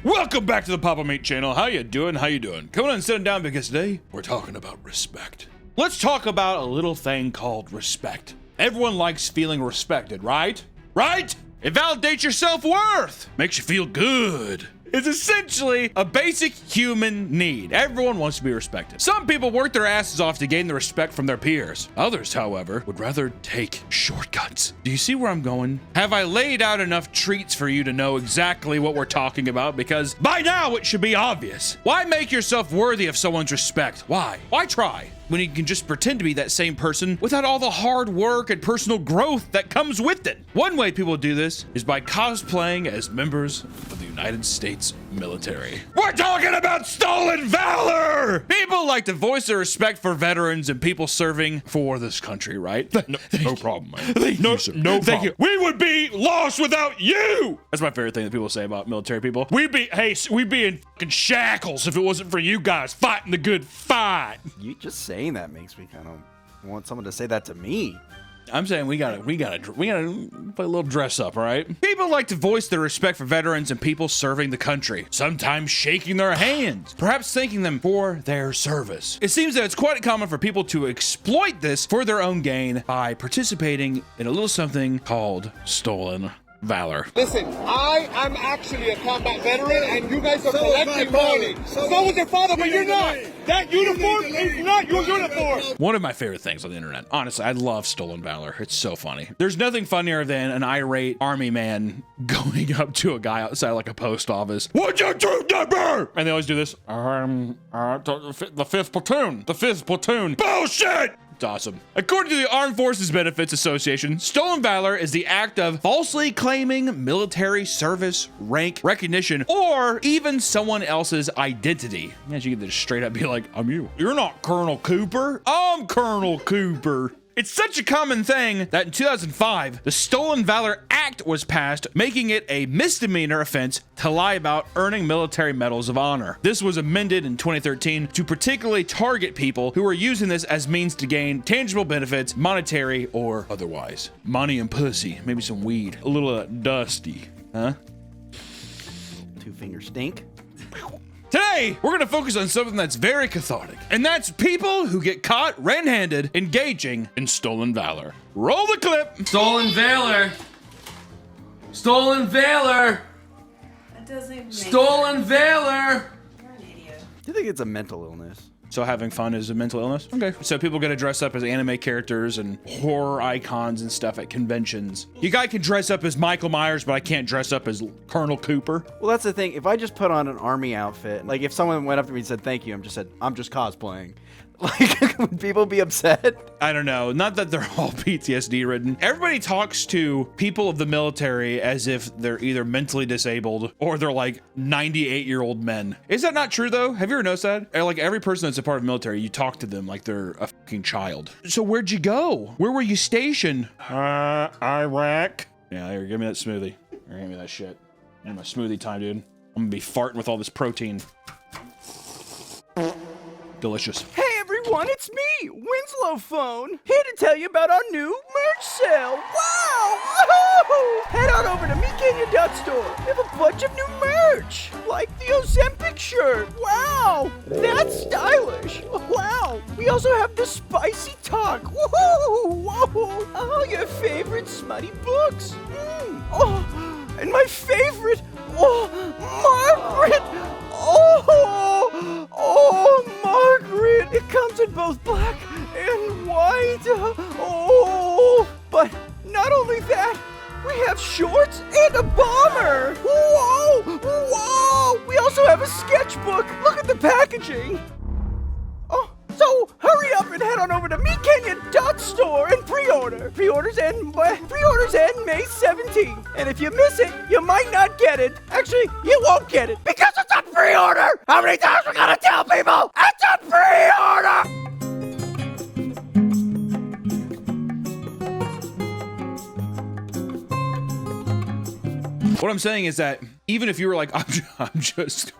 Welcome back to the Papa Meat channel. How you doing? How you doing? Coming on and sitting down because today we're talking about respect. Let's talk about a little thing called respect. Everyone likes feeling respected, right? Right? It validates your self-worth. Makes you feel good. It's essentially a basic human need. Everyone wants to be respected. Some people work their asses off to gain the respect from their peers. Others, however, would rather take shortcuts. Do you see where I'm going? Have I laid out enough treats for you to know exactly what we're talking about? Because by now it should be obvious. Why make yourself worthy of someone's respect? Why? Why try when you can just pretend to be that same person without all the hard work and personal growth that comes with it? One way people do this is by cosplaying as members of the United States military. We're talking about stolen valor! People like to voice their respect for veterans and people serving for this country, right? No problem, man. No problem. We would be lost without you! That's my favorite thing that people say about military people. We'd be in fucking shackles if it wasn't for you guys fighting the good fight. You just saying that makes me kind of want someone to say that to me. I'm saying we gotta play a little dress up, all right? People like to voice their respect for veterans and people serving the country, sometimes shaking their hands, perhaps thanking them for their service. It seems that it's quite common for people to exploit this for their own gain by participating in a little something called stolen valor. Listen, I am actually a combat veteran, and you guys are collecting money. So was your father, but you're not. That uniform is not your uniform. One of my favorite things on the internet. Honestly, I love stolen valor. It's so funny. There's nothing funnier than an irate army man going up to a guy outside like a post office. What's your troop number? And they always do this. The fifth platoon. The fifth platoon. Bullshit! It's awesome. According to the Armed Forces Benefits Association, stolen valor is the act of falsely claiming military service, rank, recognition, or even someone else's identity. Yeah, you can just straight up be like, I'm you. You're not Colonel Cooper. I'm Colonel Cooper. It's such a common thing that in 2005, the Stolen Valor Act was passed, making it a misdemeanor offense to lie about earning military medals of honor. This was amended in 2013 to particularly target people who were using this as means to gain tangible benefits, monetary or otherwise. Money and pussy, maybe some weed, a little dusty, huh? Two finger stink. Today, we're gonna focus on something that's very cathartic, and that's people who get caught red-handed engaging in stolen valor. Roll the clip. Stolen valor. Stolen valor. That doesn't even make Stolen sense. valor. You're an idiot. Do you think it's a mental illness? So having fun is a mental illness? Okay. So people get to dress up as anime characters and horror icons and stuff at conventions. You guy can dress up as Michael Myers, but I can't dress up as Colonel Cooper. Well, that's the thing. If I just put on an army outfit, like if someone went up to me and said thank you, I'm just cosplaying. Like, would people be upset? I don't know. Not that they're all PTSD ridden. Everybody talks to people of the military as if they're either mentally disabled or they're like 98-year-old men. Is that not true though? Have you ever noticed that? Like every person that's a part of the military, you talk to them like they're a fucking child. So where'd you go? Where were you stationed? Iraq. Yeah, here, give me that smoothie. Here, give me that shit. My smoothie time, dude. I'm gonna be farting with all this protein. Delicious. Hey everyone, it's me, Winslow Phone, here to tell you about our new merch sale. Wow! Woohoo! Head on over to MeatCanyon.store. We have a bunch of new merch, like the Ozempic shirt. Wow, that's stylish. Wow. We also have the Spicy Talk. Woohoo! Whoa! All your favorite smutty books. Oh, and my favorite. Oh, Margaret. Margaret! It comes in both black and white. But not only that, we have shorts and a bomber. Whoa! We also have a sketchbook. Look at the packaging. Oh, so hurry up and head on over to MeatCanyon.store and pre-order. Pre-orders end May 17th. And if you miss it, you might not get it. Actually, you won't get it because it's a pre-order. How many times we gotta tell people it's a pre-order? What I'm saying is that even if you were like, I'm just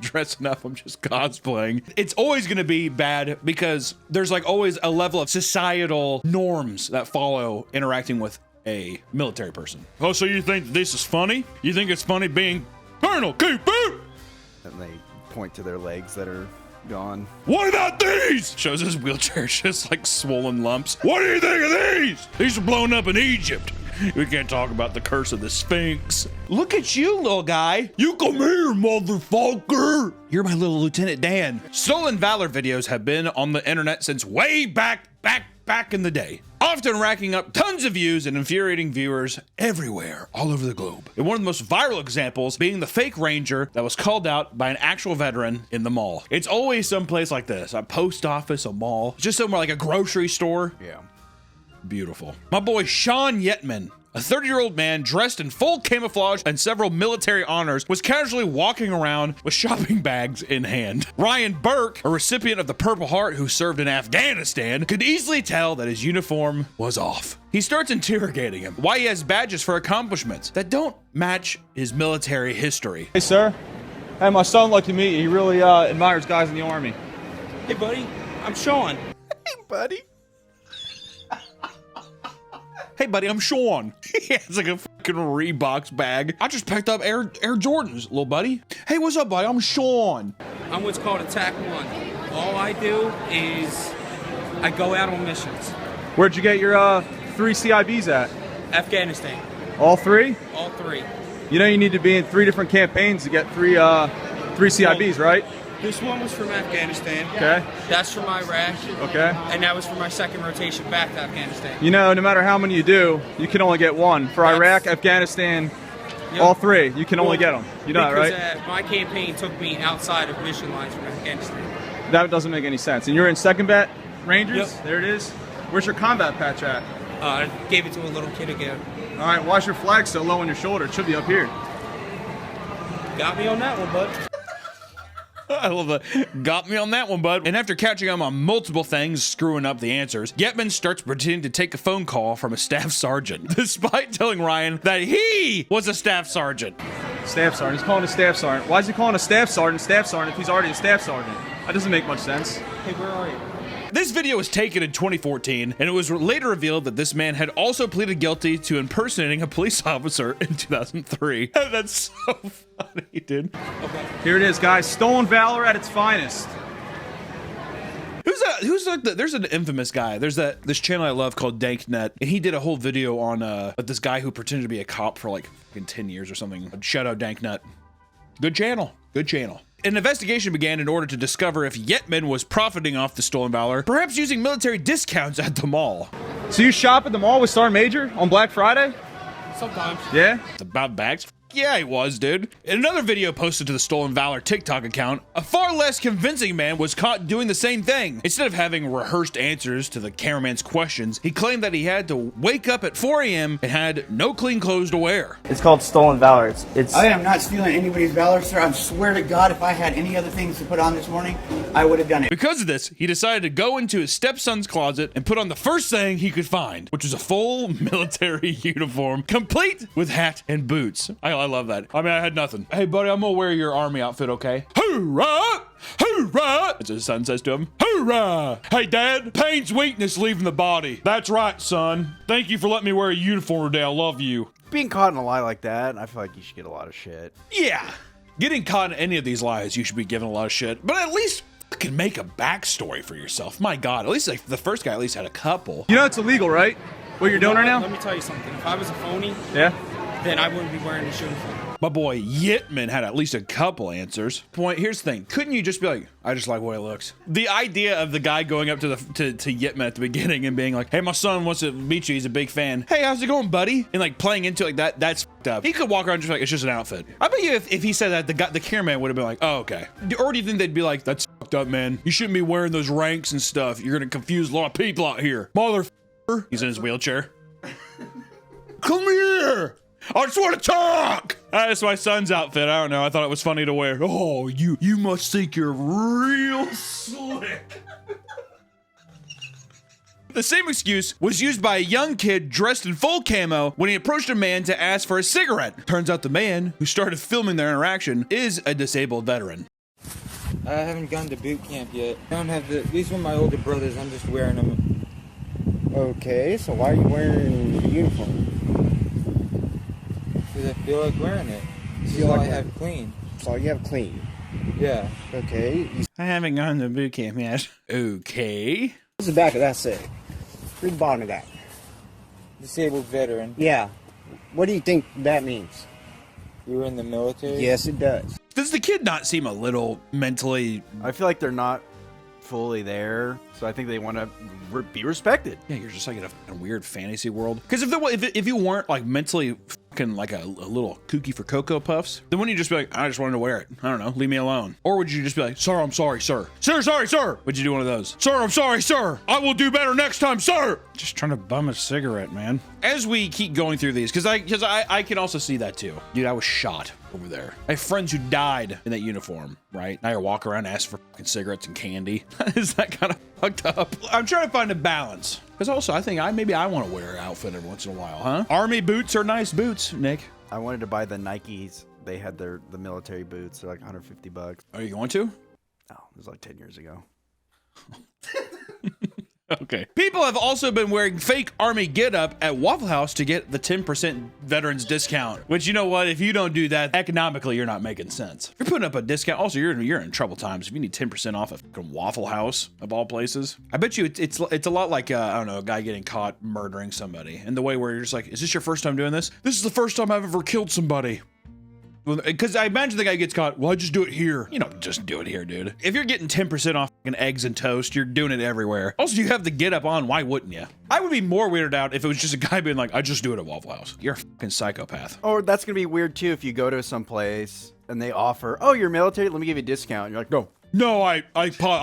dressing up, I'm just cosplaying, it's always going to be bad because there's like always a level of societal norms that follow interacting with a military person. Oh, so you think this is funny? You think it's funny being Colonel, keep it! And they point to their legs that are gone. What about these? Shows his wheelchair just like swollen lumps. What do you think of these? These were blown up in Egypt. We can't talk about the curse of the Sphinx. Look at you, little guy. You come here, motherfucker. You're my little Lieutenant Dan. Stolen Valor videos have been on the internet since way back in the day, often racking up tons of views and infuriating viewers everywhere, all over the globe. And one of the most viral examples being the fake ranger that was called out by an actual veteran in the mall. It's always someplace like this, a post office, a mall, just somewhere like a grocery store. Yeah. Beautiful. My boy Sean Yetman, a 30-year-old man dressed in full camouflage and several military honors, was casually walking around with shopping bags in hand. Ryan Burke, a recipient of the Purple Heart who served in Afghanistan, could easily tell that his uniform was off. He starts interrogating him, why he has badges for accomplishments that don't match his military history. Hey, sir. Hey, my son like to meet you. He really admires guys in the Army. Hey, buddy. I'm Sean. Hey, buddy. Hey, buddy, I'm Sean. He has like a fucking Reeboks bag. I just picked up Air Jordans, little buddy. Hey, what's up, buddy? I'm Sean. I'm what's called a TAC 1. All I do is I go out on missions. Where'd you get your 3 CIBs at? Afghanistan. All 3? All 3. You know you need to be in 3 different campaigns to get 3 CIBs, right? This one was from Afghanistan. Okay. That's from Iraq. Okay. And that was for my second rotation back to Afghanistan. You know, no matter how many you do, you can only get 1. For Iraq, Afghanistan, all 3, you can only get them. You know that, right? Because my campaign took me outside of mission lines from Afghanistan. That doesn't make any sense. And you're in 2nd Bat Rangers? Yep. There it is. Where's your combat patch at? I gave it to a little kid again. All right, why's your flag so low on your shoulder? It should be up here. Got me on that one, bud. I love that. Got me on that one, bud. And after catching him on multiple things, screwing up the answers, Yetman starts pretending to take a phone call from a staff sergeant, despite telling Ryan that he was a staff sergeant. Staff sergeant. He's calling a staff sergeant. Why is he calling a staff sergeant if he's already a staff sergeant? That doesn't make much sense. Hey, where are you? This video was taken in 2014, and it was later revealed that this man had also pleaded guilty to impersonating a police officer in 2003. That's so funny, dude. Okay. Here it is, guys. Stolen Valor at its finest. Who's like there's an infamous guy. There's this channel I love called DankNet, and he did a whole video on this guy who pretended to be a cop for like fucking 10 years or something. Shout out DankNet. Good channel. Good channel. An investigation began in order to discover if Yetman was profiting off the stolen Valor, perhaps using military discounts at the mall. So you shop at the mall with Sergeant Major on Black Friday? Sometimes. Yeah? It's about bags. Yeah, he was, dude. In another video posted to the Stolen Valor TikTok account, a far less convincing man was caught doing the same thing. Instead of having rehearsed answers to the cameraman's questions, he claimed that he had to wake up at 4 a.m. and had no clean clothes to wear. It's called Stolen Valor. It's I am not stealing anybody's valor, sir. I swear to God, if I had any other things to put on this morning, I would have done it. Because of this, he decided to go into his stepson's closet and put on the first thing he could find, which was a full military uniform, complete with hat and boots. I love that. I mean, I had nothing. Hey, buddy, I'm gonna wear your army outfit, okay? Hoorah! Hoorah! As his son says to him, hoorah! Hey, Dad, pain's weakness leaving the body. That's right, son. Thank you for letting me wear a uniform today. I love you. Being caught in a lie like that, I feel like you should get a lot of shit. Yeah. Getting caught in any of these lies, you should be given a lot of shit. But at least fucking make a backstory for yourself. My God, at least like the first guy at least had a couple. You know it's illegal, right? What you're doing right now? Let me tell you something. If I was a phony, Yeah? then I wouldn't be wearing this uniform. My boy Yitman had at least a couple answers. Point, here's the thing. Couldn't you just be like, I just like the way it looks? The idea of the guy going up to Yitman at the beginning and being like, hey, my son wants to meet you. He's a big fan. Hey, how's it going, buddy? And like playing into it like that, that's fucked up. He could walk around just like, it's just an outfit. I bet you if he said that, the cameraman would have been like, oh, okay. Or do you think they'd be like, that's fucked up, man. You shouldn't be wearing those ranks and stuff. You're going to confuse a lot of people out here. Motherfucker. He's in his wheelchair. Come here. I just want to talk. That's my son's outfit. I don't know. I thought it was funny to wear. Oh, you must think you're real slick. The same excuse was used by a young kid dressed in full camo when he approached a man to ask for a cigarette. Turns out the man who started filming their interaction is a disabled veteran. I haven't gone to boot camp yet. I don't have these were my older brothers. I'm just wearing them. okay. So why are you wearing the uniform? Because I feel like wearing it. This is all I have clean. That's all you have clean. Yeah. Okay. I haven't gone to boot camp yet. Okay. What's the back of that say? Read the bottom of that. Disabled veteran. Yeah. What do you think that means? You were in the military? Yes, it does. Does the kid not seem a little mentally? I feel like they're not fully there, so I think they want to be respected. Yeah, you're just like in a weird fantasy world. Because if you weren't like mentally fucking like a little kooky for Cocoa Puffs, then wouldn't you just be like, I just wanted to wear it. I don't know, leave me alone. Or would you just be like, sir, I'm sorry, sir. Sir, sorry, sir. Would you do one of those? Sir, I'm sorry, sir. I will do better next time, sir. Just trying to bum a cigarette, man. As we keep going through these, because I can also see that too. Dude, I was shot over there. I have friends who died in that uniform, right? Now you're walking around asking for fucking cigarettes and candy. Is that kind of fucked up? I'm trying to find a balance. Because also, I think maybe I want to wear an outfit every once in a while, huh? Army boots are nice boots, Nick. I wanted to buy the Nikes. They had the military boots. They're like $150. Are you going to? No, it was like 10 years ago. Okay. People have also been wearing fake army getup at Waffle House to get the 10% veterans discount. Which, you know what? If you don't do that, economically, you're not making sense. You're putting up a discount. Also, you're in trouble times if you need 10% off a fucking Waffle House of all places. I bet you it's a lot like I don't know, a guy getting caught murdering somebody. In the way where you're just like, is this your first time doing this? This is the first time I've ever killed somebody. Because I imagine the guy gets caught, well, I just do it here. You don't just do it here, dude. If you're getting 10% off fucking eggs and toast, you're doing it everywhere. Also, you have the get up on, why wouldn't you? I would be more weirded out if it was just a guy being like, I just do it at Waffle House. You're a fucking psychopath. Or that's going to be weird too if you go to some place and they offer, oh, you're military, let me give you a discount. And you're like, no. No, I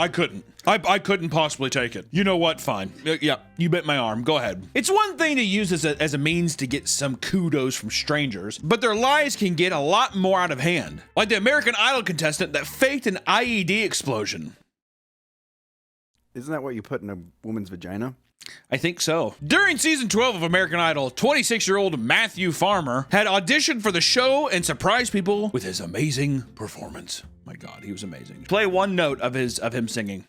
couldn't. I couldn't possibly take it. You know what? Fine. Yeah, you bit my arm. Go ahead. It's one thing to use as a means to get some kudos from strangers, but their lies can get a lot more out of hand. Like the American Idol contestant that faked an IED explosion. Isn't that what you put in a woman's vagina? I think so. During season 12 of American Idol, 26-year-old Matthew Farmer had auditioned for the show and surprised people with his amazing performance. My God, he was amazing. Play one note of him singing.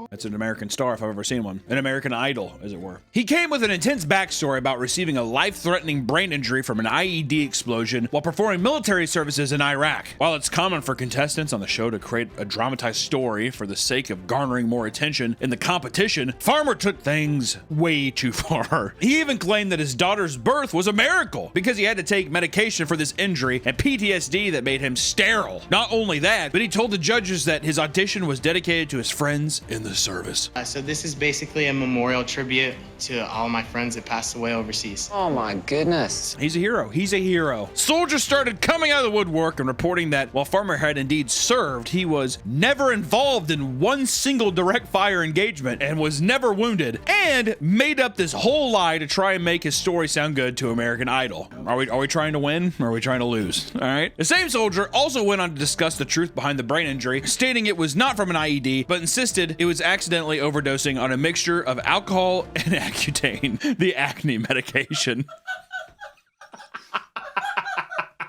That's an American Star if I've ever seen one. An American Idol, as it were. He came with an intense backstory about receiving a life-threatening brain injury from an IED explosion while performing military services in Iraq. While it's common for contestants on the show to create a dramatized story for the sake of garnering more attention in the competition, Farmer took things way too far. He even claimed that his daughter's birth was a miracle because he had to take medication for this injury and PTSD that made him sterile. Not only that, but he told the judges that his audition was dedicated to his friends in the service. So this is basically a memorial tribute to all my friends that passed away overseas. Oh my goodness. He's a hero. He's a hero. Soldiers started coming out of the woodwork and reporting that while Farmer had indeed served, he was never involved in one single direct fire engagement and was never wounded, and made up this whole lie to try and make his story sound good to American Idol. Are we trying to win or are we trying to lose? All right. The same soldier also went on to discuss the truth behind the brain injury, stating it was not from an IED, but insisted it was accidentally overdosing on a mixture of alcohol and Accutane, the acne medication.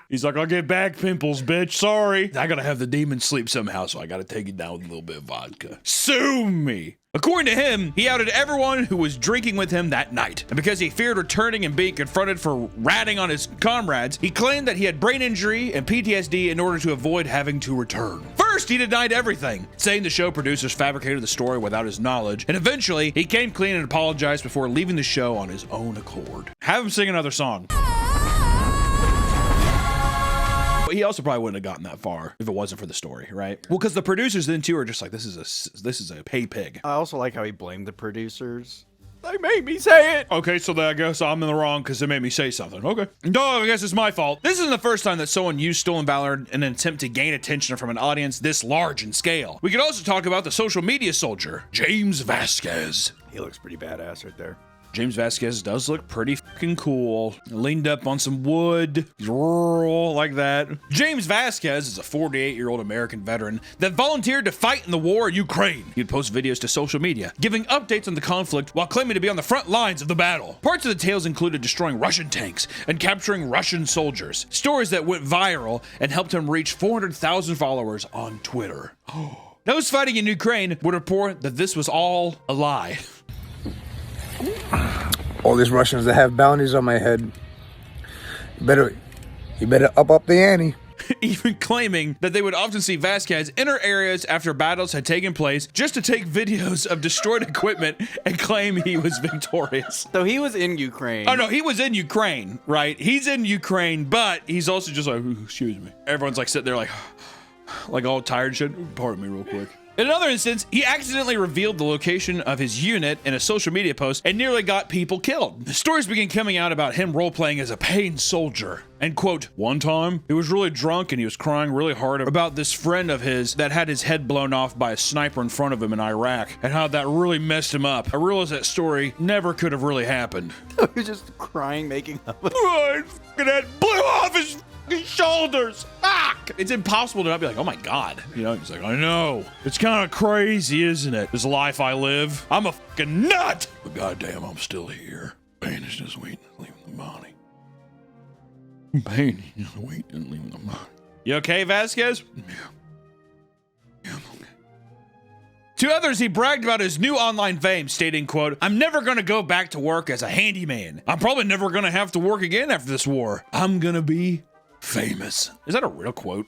He's like, I'll get back pimples, bitch. Sorry. I gotta have the demon sleep somehow, so I gotta take it down with a little bit of vodka. Sue me. According to him, he outed everyone who was drinking with him that night. And because he feared returning and being confronted for ratting on his comrades, he claimed that he had brain injury and PTSD in order to avoid having to return. First, he denied everything, saying the show producers fabricated the story without his knowledge, and eventually, he came clean and apologized before leaving the show on his own accord. Have him sing another song. He also probably wouldn't have gotten that far if it wasn't for the story, right? Well, because the producers then too are just like, this is a pay pig. I also like how he blamed the producers. They made me say it. Okay, so then I guess I'm in the wrong because they made me say something. Okay. No, I guess it's my fault. This isn't the first time that someone used Stolen Valor in an attempt to gain attention from an audience this large in scale. We could also talk about the social media soldier, James Vasquez. He looks pretty badass right there. James Vasquez does look pretty fucking cool. Leaned up on some wood. He's rural like that. James Vasquez is a 48-year-old American veteran that volunteered to fight in the war in Ukraine. He'd post videos to social media, giving updates on the conflict while claiming to be on the front lines of the battle. Parts of the tales included destroying Russian tanks and capturing Russian soldiers. Stories that went viral and helped him reach 400,000 followers on Twitter. Those fighting in Ukraine would report that this was all a lie. All these Russians that have bounties on my head, better You better up the ante. Even claiming that they would often see Vasquez enter areas after battles had taken place just to take videos of destroyed equipment and claim he was victorious. So he was in Ukraine. Oh no, he was in Ukraine, right? He's in Ukraine, but he's also just like, excuse me. Everyone's like sitting there like all tired and shit. Pardon me real quick. In another instance, he accidentally revealed the location of his unit in a social media post and nearly got people killed. Stories began coming out about him role-playing as a pain soldier. And quote, one time, he was really drunk and he was crying really hard about this friend of his that had his head blown off by a sniper in front of him in Iraq and how that really messed him up. I realized that story never could have really happened. He was just crying, making up. Oh, his fucking head blew off his shoulders. Fuck! It's impossible to not be like, oh my God. You know, he's like, I know. It's kind of crazy, isn't it? This life I live. I'm a fucking nut. But goddamn, I'm still here. Pain is just waiting to leave the body. Pain is just waiting to leave the body. You okay, Vasquez? Yeah. Yeah, I'm okay. To others, he bragged about his new online fame, stating, quote, I'm never going to go back to work as a handyman. I'm probably never going to have to work again after this war. I'm going to be famous. Is that a real quote?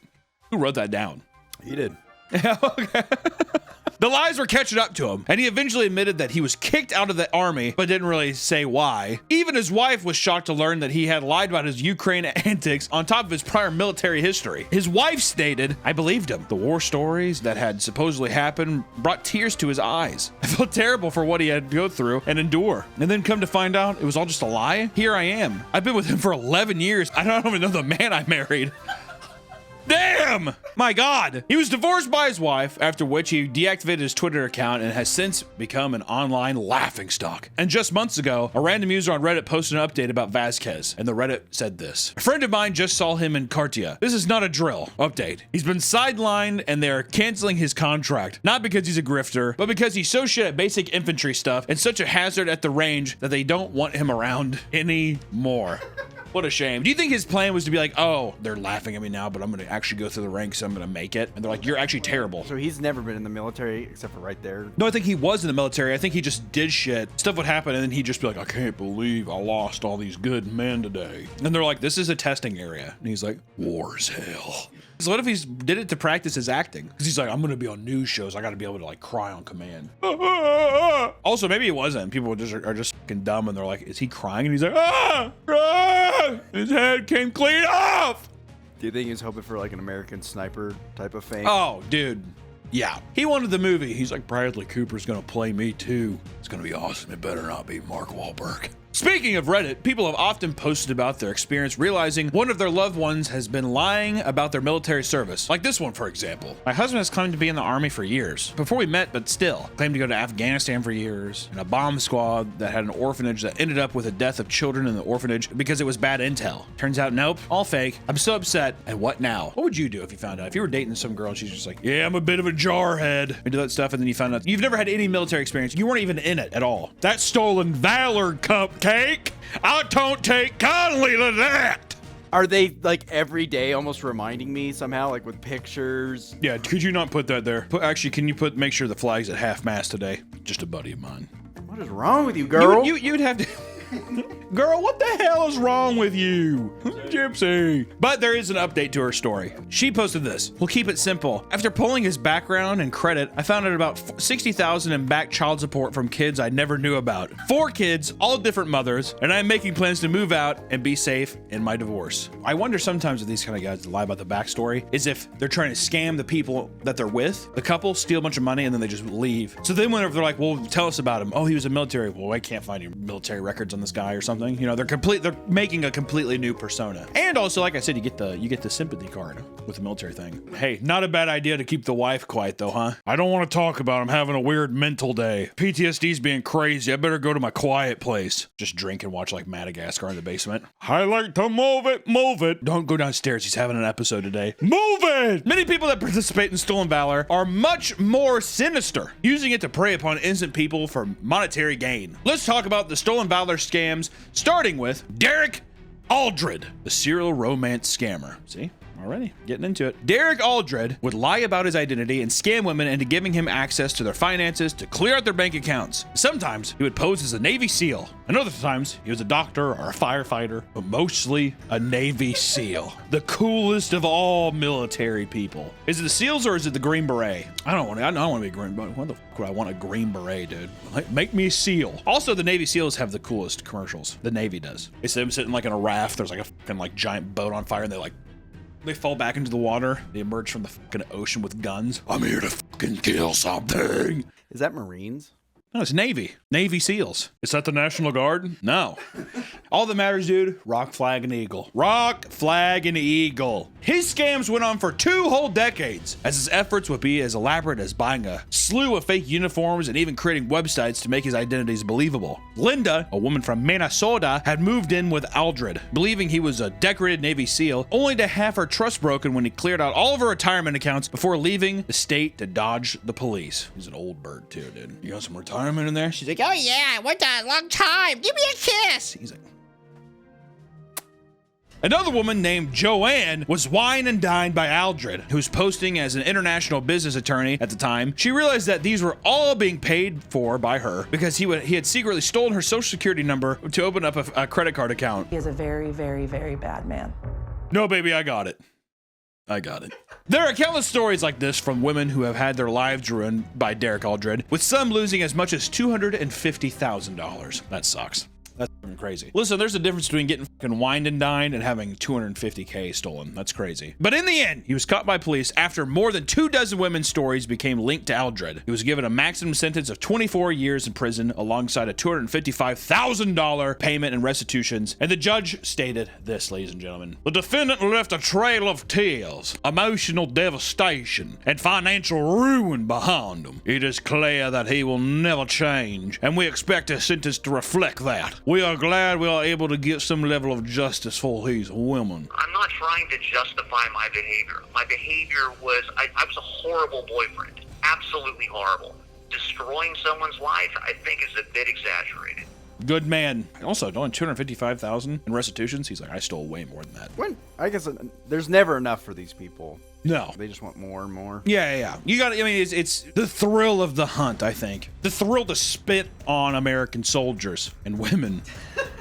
Who wrote that down? He did. Okay. The lies were catching up to him, and he eventually admitted that he was kicked out of the army, but didn't really say why. Even his wife was shocked to learn that he had lied about his Ukraine antics on top of his prior military history. His wife stated, I believed him. The war stories that had supposedly happened brought tears to his eyes. I felt terrible for what he had to go through and endure. And then come to find out it was all just a lie. Here I am. I've been with him for 11 years. I don't even know the man I married. Damn! My God. He was divorced by his wife, after which he deactivated his Twitter account and has since become an online laughingstock. And just months ago, a random user on Reddit posted an update about Vasquez, and the Reddit said this. A friend of mine just saw him in Cartia. This is not a drill. Update. He's been sidelined and they're canceling his contract. Not because he's a grifter, but because he's so shit at basic infantry stuff and such a hazard at the range that they don't want him around anymore. What a shame. Do you think his plan was to be like, oh, they're laughing at me now, but I'm going to actually go through the ranks. I'm going to make it. And they're like, you're actually terrible. So he's never been in the military except for right there. No, I think he was in the military. I think he just did shit. Stuff would happen and then he'd just be like, I can't believe I lost all these good men today. And they're like, this is a testing area. And he's like, war's hell. So what if he did it to practice his acting? Because he's like, I'm going to be on news shows. I got to be able to like cry on command. Also, maybe it wasn't. People are just fucking dumb and they're like, is he crying? And he's like, his head came clean off. Do you think he's hoping for like an American Sniper type of fame? Oh, dude. Yeah. He wanted the movie. He's like, Bradley Cooper's going to play me too. It's going to be awesome. It better not be Mark Wahlberg. Speaking of Reddit, people have often posted about their experience realizing one of their loved ones has been lying about their military service. Like this one, for example. My husband has claimed to be in the army for years. Before we met, but still. Claimed to go to Afghanistan for years. And a bomb squad that had an orphanage that ended up with the death of children in the orphanage because it was bad intel. Turns out, nope. All fake. I'm so upset. And what now? What would you do if you found out? If you were dating some girl and she's just like, yeah, I'm a bit of a jarhead. And do that stuff and then you found out you've never had any military experience. You weren't even in it at all. That stolen valor cupcake. I don't take kindly to that. Are they like every day almost reminding me somehow, like with pictures? Yeah, could you not put that there? Actually, can you make sure the flag's at half mast today? Just a buddy of mine. What is wrong with you, girl? You'd have to... Girl, what the hell is wrong with you? Gypsy. But there is an update to her story. She posted this. We'll keep it simple. After pulling his background and credit, I found out about $60,000 in back child support from kids I never knew about. 4 kids, all different mothers, and I'm making plans to move out and be safe in my divorce. I wonder sometimes with these kind of guys that lie about the backstory is if they're trying to scam the people that they're with, the couple, steal a bunch of money, and then they just leave. So then whenever they're like, well, tell us about him. Oh, he was in the military. Well, I can't find any military records on this guy or something. You know, they're making a completely new persona. And also, like I said, you get the sympathy card with the military thing. Hey, not a bad idea to keep the wife quiet though, huh? I don't want to talk about him having a weird mental day. PTSD's being crazy. I better go to my quiet place. Just drink and watch like Madagascar in the basement. I like to move it, move it. Don't go downstairs. He's having an episode today. Move it! Many people that participate in Stolen Valor are much more sinister, using it to prey upon innocent people for monetary gain. Let's talk about the Stolen Valor scams, starting with Derek Aldred, the serial romance scammer. See? already getting into it. Derek Aldred would lie about his identity and scam women into giving him access to their finances to clear out their bank accounts. Sometimes he would pose as a Navy SEAL, and other times he was a doctor or a firefighter, but mostly a Navy SEAL. The coolest of all military people. Is it the SEALs or is it the Green Beret? I don't want to be a Green Beret. What the fuck would I want a Green Beret, dude? Make me a SEAL. Also, the Navy SEALs have the coolest commercials. The Navy does. It's them sitting like in a raft. There's like a fucking like giant boat on fire, and they fall back into the water. They emerge from the fucking ocean with guns. I'm here to fucking kill something. Is that Marines? No, it's Navy. Navy SEAls. Is that the National Guard? No. All that matters, dude, rock, flag, and eagle. Rock, flag, and eagle. His scams went on for 2 whole decades, as his efforts would be as elaborate as buying a slew of fake uniforms and even creating websites to make his identities believable. Linda, a woman from Minnesota, had moved in with Aldred, believing he was a decorated Navy SEAL, only to have her trust broken when he cleared out all of her retirement accounts before leaving the state to dodge the police. He's an old bird too, dude. You got some retirement in there? She's like, oh yeah, I went a long time. Give me a kiss. He's like, another woman named Joanne was wined and dined by Aldred, who was posting as an international business attorney at the time. She realized that these were all being paid for by her because he had secretly stolen her social security number to open up a credit card account. He is a very, very, very bad man. No, baby, I got it. I got it. There are countless stories like this from women who have had their lives ruined by Derek Aldred, with some losing as much as $250,000. That sucks. That's fucking crazy. Listen, there's a difference between getting fucking wined and dined and having $250K stolen. That's crazy. But in the end, he was caught by police after more than 24 women's stories became linked to Aldred. He was given a maximum sentence of 24 years in prison alongside a $255,000 payment and restitutions. And the judge stated this, ladies and gentlemen. The defendant left a trail of tears, emotional devastation, and financial ruin behind him. It is clear that he will never change, and we expect his sentence to reflect that. We are glad we are able to get some level of justice for these women. I'm not trying to justify my behavior. My behavior was, I was a horrible boyfriend. Absolutely horrible. Destroying someone's life, I think, is a bit exaggerated. Good man. Also, only $255,000 in restitutions. He's like, I stole way more than that. I guess there's never enough for these people. No. They just want more and more. Yeah. You got to, I mean, it's the thrill of the hunt, I think. The thrill to spit on American soldiers and women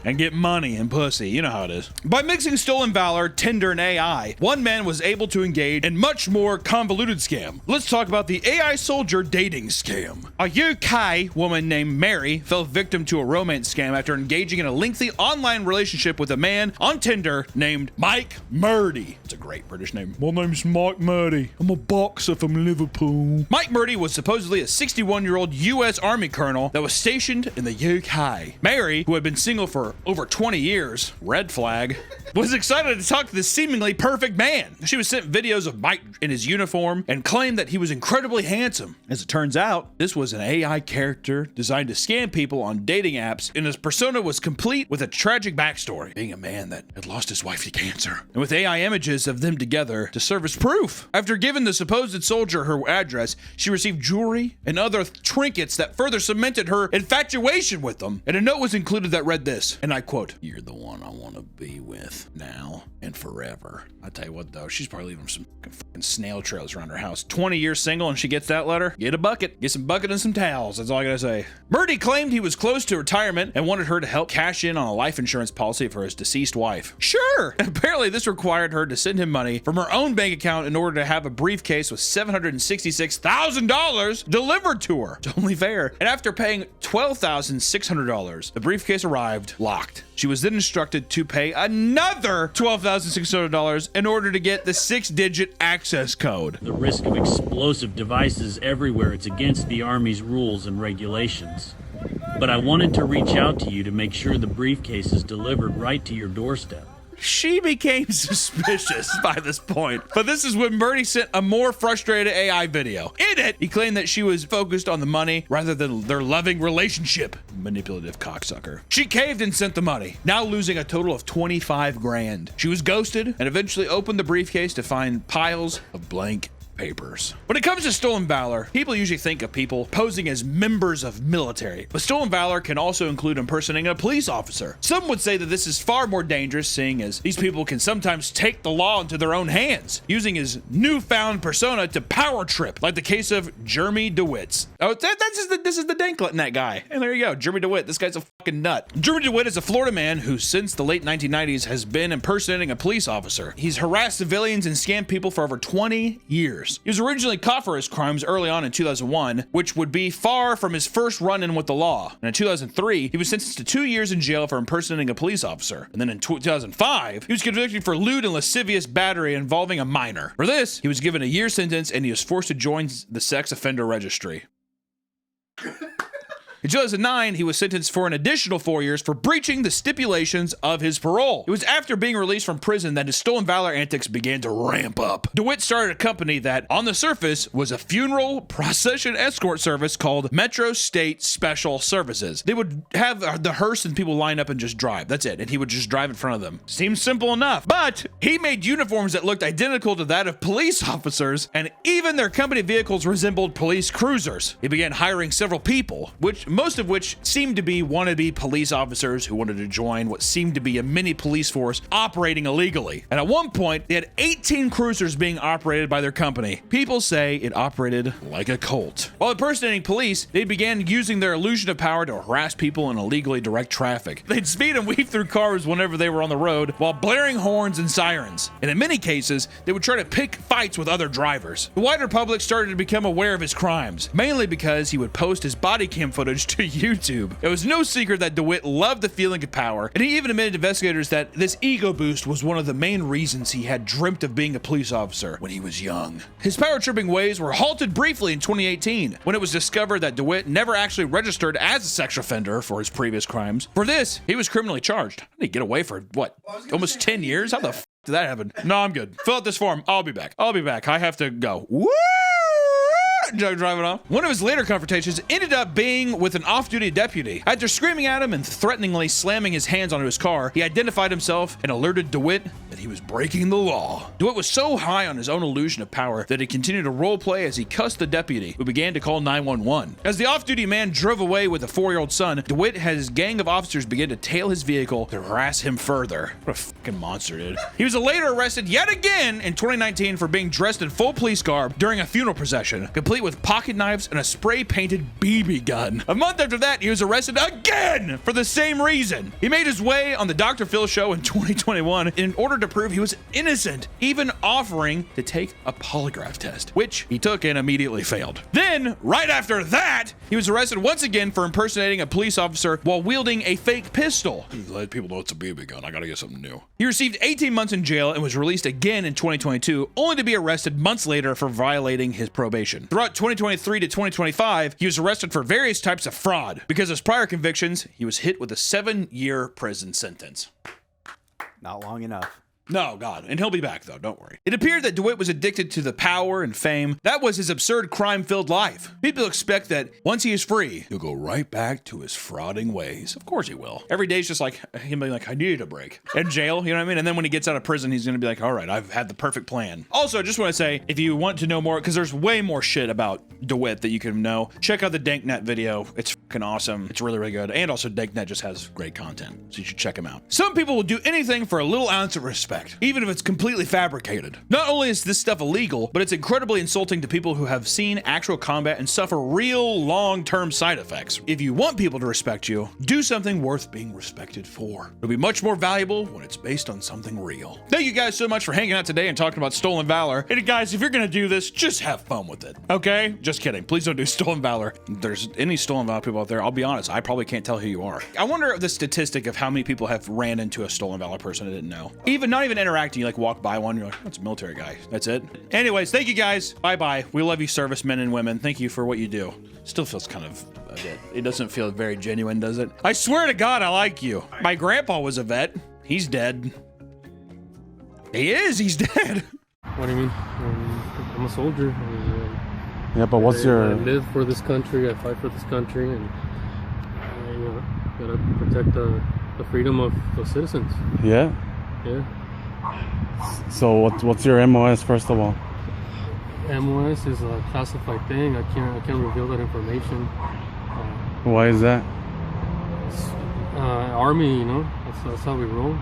and get money and pussy. You know how it is. By mixing stolen valor, Tinder, and AI, one man was able to engage in much more convoluted scam. Let's talk about the AI soldier dating scam. A UK woman named Mary fell victim to a romance scam after engaging in a lengthy online relationship with a man on Tinder named Mike Murdy. It's a great British name. My name's Mike Murdy. I'm a boxer from Liverpool. Mike Murdy was supposedly a 61-year-old U.S. Army colonel that was stationed in the UK. Mary, who had been single for over 20 years, red flag, was excited to talk to this seemingly perfect man. She was sent videos of Mike in his uniform and claimed that he was incredibly handsome. As it turns out, this was an AI character designed to scam people on dating apps, and his persona was complete with a tragic backstory, being a man that had lost his wife to cancer, and with AI images of them together to serve as proof. After giving the supposed soldier her address, she received jewelry and other trinkets that further cemented her infatuation with them, and a note was included that read this, and I quote, "You're the one I want to be with now and forever." I tell you what though, she's probably leaving some fucking snail trails around her house. 20 years single and she gets that letter? Get a bucket. Get some bucket and some towels. That's all I gotta say. Murdy claimed he was close to retirement and wanted her to help cash in on a life insurance policy for his deceased wife. Sure! Apparently this required her to send him money from her own bank account in order to have a briefcase with $766,000 delivered to her. It's only fair. And after paying $12,600, the briefcase arrived locked. She was then instructed to pay another $12,600 in order to get the 6-digit access code. The risk of explosive devices everywhere, it's against the Army's rules and regulations. But I wanted to reach out to you to make sure the briefcase is delivered right to your doorstep. She became suspicious by this point. But this is when Murdy sent a more frustrated AI video. In it, he claimed that she was focused on the money rather than their loving relationship. Manipulative cocksucker. She caved and sent the money, now losing a total of 25 grand. She was ghosted and eventually opened the briefcase to find piles of blank papers. When it comes to stolen valor, people usually think of people posing as members of military, but stolen valor can also include impersonating a police officer. Some would say that this is far more dangerous, seeing as these people can sometimes take the law into their own hands, using his newfound persona to power trip, like the case of Jeremy DeWitt. Oh, this is the Danklet guy. And there you go, Jeremy DeWitt. This guy's a fucking nut. Jeremy DeWitt is a Florida man who, since the late 1990s, has been impersonating a police officer. He's harassed civilians and scammed people for over 20 years. He was originally caught for his crimes early on in 2001, which would be far from his first run-in with the law. And in 2003, he was sentenced to 2 years in jail for impersonating a police officer. And then in 2005, he was convicted for lewd and lascivious battery involving a minor. For this, he was given a year sentence and he was forced to join the sex offender registry. In 2009, he was sentenced for an additional 4 years for breaching the stipulations of his parole. It was after being released from prison that his stolen valor antics began to ramp up. DeWitt started a company that, on the surface, was a funeral procession escort service called Metro State Special Services. They would have the hearse and people line up and just drive. That's it. And he would just drive in front of them. Seems simple enough. But he made uniforms that looked identical to that of police officers, and even their company vehicles resembled police cruisers. He began hiring several people, most of which seemed to be wannabe police officers who wanted to join what seemed to be a mini police force operating illegally. And at one point, they had 18 cruisers being operated by their company. People say it operated like a cult. While impersonating police, they began using their illusion of power to harass people and illegally direct traffic. They'd speed and weave through cars whenever they were on the road while blaring horns and sirens. And in many cases, they would try to pick fights with other drivers. The wider public started to become aware of his crimes, mainly because he would post his body cam footage to YouTube. It was no secret that DeWitt loved the feeling of power, and he even admitted to investigators that this ego boost was one of the main reasons he had dreamt of being a police officer when he was young. His power-tripping ways were halted briefly in 2018 when it was discovered that DeWitt never actually registered as a sex offender for his previous crimes. For this, he was criminally charged. How did he get away for, what, almost 10 years? How the f did that happen? No, I'm good. Fill out this form. I'll be back. I have to go. Woo! Driving off. One of his later confrontations ended up being with an off-duty deputy. After screaming at him and threateningly slamming his hands onto his car, he identified himself and alerted DeWitt that he was breaking the law. DeWitt was so high on his own illusion of power that he continued to roleplay as he cussed the deputy, who began to call 911. As the off-duty man drove away with a 4-year-old son, DeWitt had his gang of officers begin to tail his vehicle to harass him further. What a fucking monster, dude. He was later arrested yet again in 2019 for being dressed in full police garb during a funeral procession, complete with pocket knives and a spray-painted BB gun. A month after that, he was arrested again for the same reason. He made his way on the Dr. Phil show in 2021 in order to prove he was innocent, even offering to take a polygraph test, which he took and immediately failed. Then, right after that, he was arrested once again for impersonating a police officer while wielding a fake pistol. Let people know it's a BB gun. I gotta get something new. He received 18 months in jail and was released again in 2022, only to be arrested months later for violating his probation. Throughout 2023 to 2025, he was arrested for various types of fraud. Because of his prior convictions, he was hit with a 7-year prison sentence. Not long enough. No, God. And he'll be back, though. Don't worry. It appeared that DeWitt was addicted to the power and fame. That was his absurd crime-filled life. People expect that once he is free, he'll go right back to his frauding ways. Of course he will. Every day is just like him being like, I need a break. In jail, you know what I mean? And then when he gets out of prison, he's going to be like, all right, I've had the perfect plan. Also, I just want to say, if you want to know more, because there's way more shit about DeWitt that you can know, check out the Danknet video. It's fucking awesome. It's really, really good. And also, Danknet just has great content, so you should check him out. Some people will do anything for a little ounce of respect, even if it's completely fabricated. Not only is this stuff illegal, but it's incredibly insulting to people who have seen actual combat and suffer real long-term side effects. If you want people to respect you, do something worth being respected for. It'll be much more valuable when it's based on something real. Thank you guys so much for hanging out today and talking about stolen valor. And guys, if you're gonna do this, just have fun with it, okay? Just kidding. Please don't do stolen valor. If there's any stolen valor people out there, I'll be honest, I probably can't tell who you are. I wonder if the statistic of how many people have ran into a stolen valor person I didn't know. Not even interacting, you like walk by one, you're like, that's a military guy. That's it. Anyways, thank you guys. Bye-bye. We love you, servicemen and women. Thank you for what you do. Still feels kind of a bit. It doesn't feel very genuine, does it? I swear to God, I like you. My grandpa was a vet. He's dead. He is. He's dead. What do you mean? I'm a soldier. Yeah, but what's your... I live for this country. I fight for this country, and gotta protect the freedom of the citizens. Yeah. Yeah. So what's your MOS first of all? MOS is a classified thing. I can't reveal that information. Why is that? Army, you know, that's how we roll.